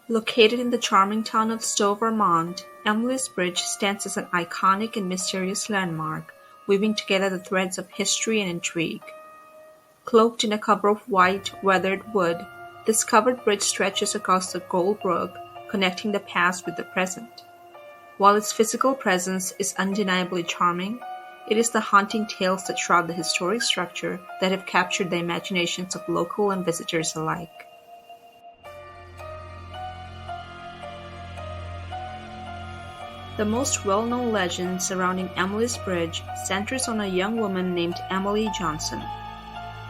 Located in the charming town of Stowe, Vermont, Emily's Bridge stands as an iconic and mysterious landmark, weaving together the threads of history and intrigue. Cloaked in a cover of white, weathered wood, this covered bridge stretches across the Gold Brook, connecting the past with the present. While its physical presence is undeniably charming, it is the haunting tales that shroud the historic structure that have captured the imaginations of local and visitors alike. The most well-known legend surrounding Emily's Bridge centers on a young woman named Emily Johnson.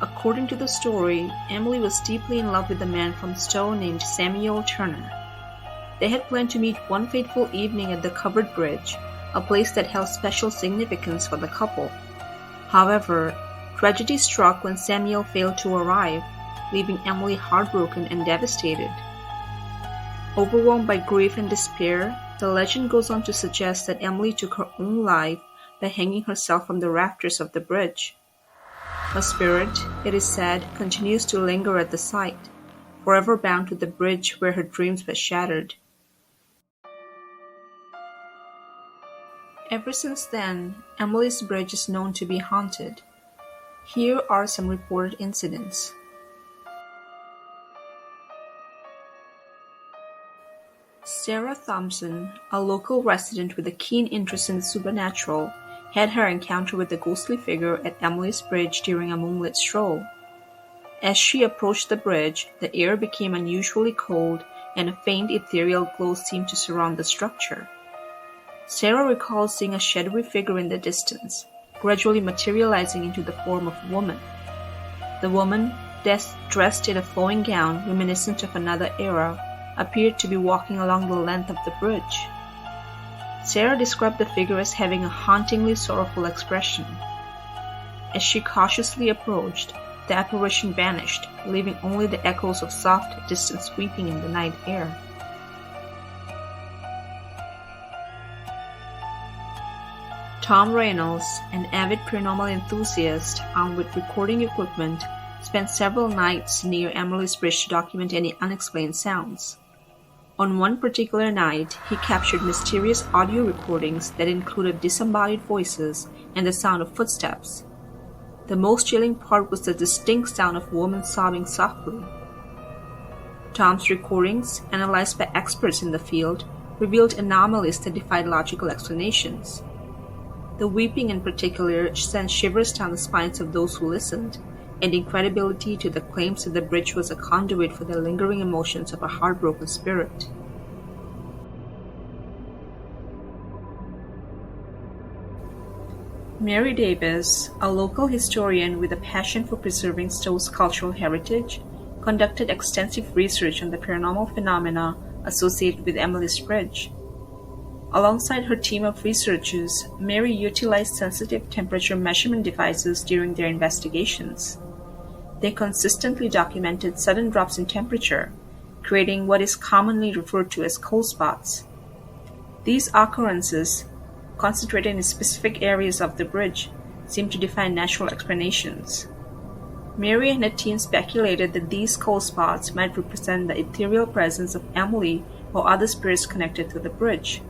According to the story, Emily was deeply in love with a man from Stowe named Samuel Turner. They had planned to meet one fateful evening at the covered bridge, a place that held special significance for the couple. However, tragedy struck when Samuel failed to arrive, leaving Emily heartbroken and devastated. Overwhelmed by grief and despair, the legend goes on to suggest that Emily took her own life by hanging herself from the rafters of the bridge. Her spirit, it is said, continues to linger at the site, forever bound to the bridge where her dreams were shattered. Ever since then, Emily's Bridge is known to be haunted. Here are some reported incidents. Sarah Thompson, a local resident with a keen interest in the supernatural, had her encounter with the ghostly figure at Emily's Bridge during a moonlit stroll. As she approached the bridge, the air became unusually cold and a faint ethereal glow seemed to surround the structure. Sarah recalls seeing a shadowy figure in the distance, gradually materializing into the form of a woman. The woman, dressed in a flowing gown reminiscent of another era, appeared to be walking along the length of the bridge. Sarah described the figure as having a hauntingly sorrowful expression. As she cautiously approached, the apparition vanished, leaving only the echoes of soft, distant weeping in the night air. Tom Reynolds, an avid paranormal enthusiast armed with recording equipment, spent several nights near Emily's Bridge to document any unexplained sounds. On one particular night, he captured mysterious audio recordings that included disembodied voices and the sound of footsteps. The most chilling part was the distinct sound of a woman sobbing softly. Tom's recordings, analyzed by experts in the field, revealed anomalies that defied logical explanations. The weeping in particular sent shivers down the spines of those who listened, adding credibility to the claims that the bridge was a conduit for the lingering emotions of a heartbroken spirit. Mary Davis, a local historian with a passion for preserving Stowe's cultural heritage, conducted extensive research on the paranormal phenomena associated with Emily's Bridge. Alongside her team of researchers, Mary utilized sensitive temperature measurement devices during their investigations. They consistently documented sudden drops in temperature, creating what is commonly referred to as cold spots. These occurrences, concentrated in specific areas of the bridge, seem to defy natural explanations. Mary and her team speculated that these cold spots might represent the ethereal presence of Emily or other spirits connected to the bridge.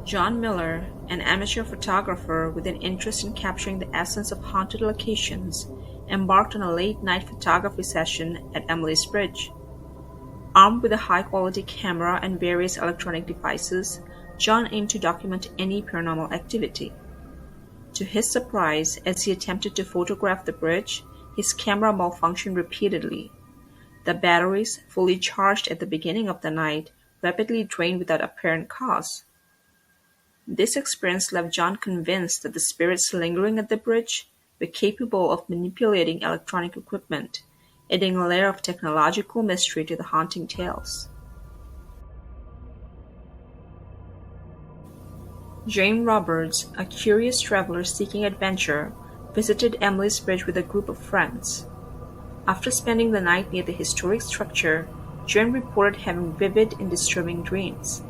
John Miller, an amateur photographer with an interest in capturing the essence of haunted locations, embarked on a late-night photography session at Emily's Bridge. Armed with a high-quality camera and various electronic devices, John aimed to document any paranormal activity. To his surprise, as he attempted to photograph the bridge, his camera malfunctioned repeatedly. The batteries, fully charged at the beginning of the night, rapidly drained without apparent cause. This experience left John convinced that the spirits lingering at the bridge were capable of manipulating electronic equipment, adding a layer of technological mystery to the haunting tales. Jane Roberts, a curious traveler seeking adventure, visited Emily's Bridge with a group of friends. After spending the night near the historic structure, Jane reported having vivid and disturbing dreams.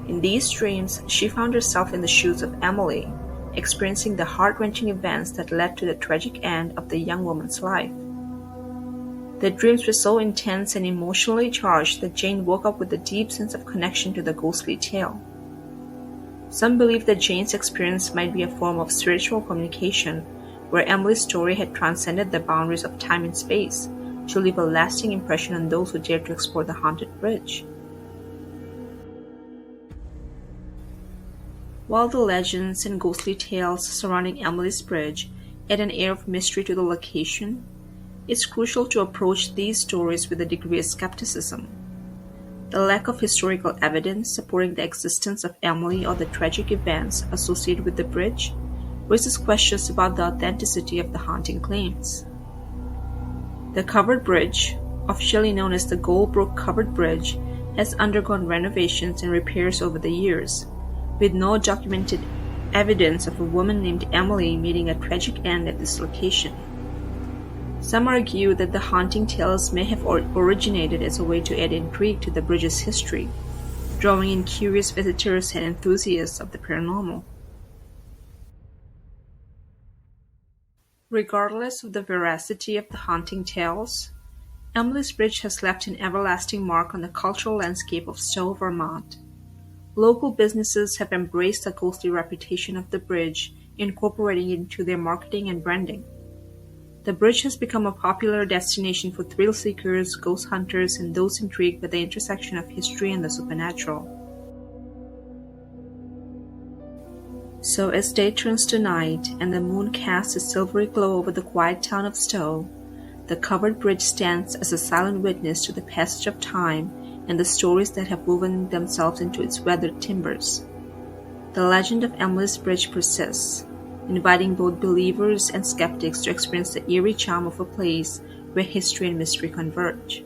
In these dreams, she found herself in the shoes of Emily, experiencing the heart-wrenching events that led to the tragic end of the young woman's life. The dreams were so intense and emotionally charged that Jane woke up with a deep sense of connection to the ghostly tale. Some believe that Jane's experience might be a form of spiritual communication, where Emily's story had transcended the boundaries of time and space to leave a lasting impression on those who dared to explore the haunted bridge. While the legends and ghostly tales surrounding Emily's Bridge add an air of mystery to the location, it's crucial to approach these stories with a degree of skepticism. The lack of historical evidence supporting the existence of Emily or the tragic events associated with the bridge raises questions about the authenticity of the haunting claims. The covered bridge, officially known as the Goldbrook Covered Bridge, has undergone renovations and repairs over the years, with no documented evidence of a woman named Emily meeting a tragic end at this location. Some argue that the haunting tales may have originated as a way to add intrigue to the bridge's history, drawing in curious visitors and enthusiasts of the paranormal. Regardless of the veracity of the haunting tales, Emily's Bridge has left an everlasting mark on the cultural landscape of Stowe, Vermont. Local businesses have embraced the ghostly reputation of the bridge, incorporating it into their marketing and branding. The bridge has become a popular destination for thrill seekers, ghost hunters, and those intrigued by the intersection of history and the supernatural. So as day turns to night and the moon casts a silvery glow over the quiet town of Stowe, the covered bridge stands as a silent witness to the passage of time and the stories that have woven themselves into its weathered timbers. The legend of Emily's Bridge persists, inviting both believers and skeptics to experience the eerie charm of a place where history and mystery converge.